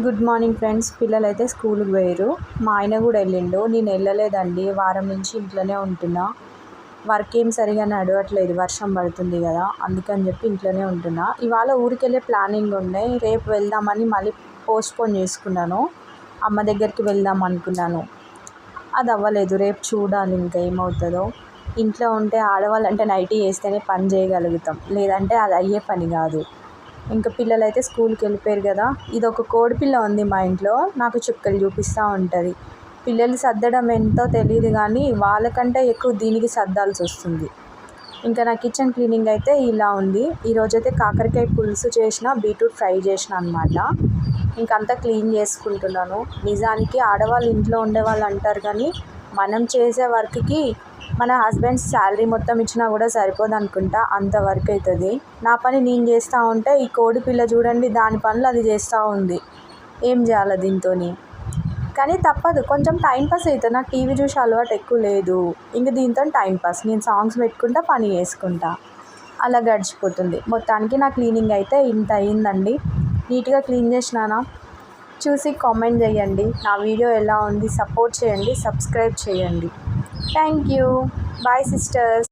Good morning friends. పిల్లలైతే స్కూల్కి పోయారు. మా ఆయన కూడా వెళ్ళిండు. నేను వెళ్ళలేదండి. వారం నుంచి ఇంట్లోనే ఉంటున్నా. వర్క్ ఏం సరిగా నడవట్లేదు, వర్షం పడుతుంది కదా, అందుకని చెప్పి ఇంట్లోనే ఉంటున్నా. ఇవాళ ఊరికి వెళ్ళే ప్లానింగ్ ఉండే, రేపు వెళ్దామని మళ్ళీ పోస్ట్పోన్ చేసుకున్నాను. అమ్మ దగ్గరికి వెళ్దాం అనుకున్నాను, అది అవ్వలేదు. రేపు చూడాలి ఇంకా ఏమవుతుందో. ఇంట్లో ఉంటే ఆడవాళ్ళంటే నైటీ వేస్తేనే పని చేయగలుగుతాం, లేదంటే అది అయ్యే పని కాదు. ఇంకా పిల్లలైతే స్కూల్కి వెళ్ళిపోయారు కదా. ఇది ఒక కోడి పిల్ల ఉంది మా ఇంట్లో, నాకు చుక్కలు చూపిస్తూ ఉంటుంది. పిల్లలు సర్దడం ఎంతో తెలియదు కానీ వాళ్ళకంటే ఎక్కువ దీనికి సర్దాల్సి వస్తుంది. ఇంకా నా కిచెన్ క్లీనింగ్ అయితే ఇలా ఉంది. ఈరోజైతే కాకరకాయ పులుసు చేసిన, బీట్రూట్ ఫ్రై చేసిన అనమాట. ఇంకంతా క్లీన్ చేసుకుంటున్నాను. నిజానికి ఆడవాళ్ళు ఇంట్లో ఉండేవాళ్ళు అంటారు కానీ మనం చేసే వర్క్కి మన హస్బెండ్స్ శాలరీ మొత్తం ఇచ్చినా కూడా సరిపోదు అనుకుంటా, అంత వర్క్ అవుతుంది. నా పని నేను చేస్తూ ఉంటే ఈ కోడి పిల్ల చూడండి, దాని పనులు అది చేస్తూ ఉంది. ఏం చేయాలి దీంతో? కానీ తప్పదు, కొంచెం టైంపాస్ అవుతుంది. నాకు టీవీ చూసే అలవాటు ఎక్కువ లేదు. ఇంక దీంతో టైంపాస్, నేను సాంగ్స్ పెట్టుకుంటా, పని చేసుకుంటా, అలా గడిచిపోతుంది. మొత్తానికి నా క్లీనింగ్ అయితే ఇంత అయిందండి. నీట్గా క్లీన్ చేసినానా చూసి కామెంట్ చేయండి. నా వీడియో ఎలా ఉంది, సపోర్ట్ చేయండి, సబ్స్క్రైబ్ చేయండి. Thank you. Bye sisters.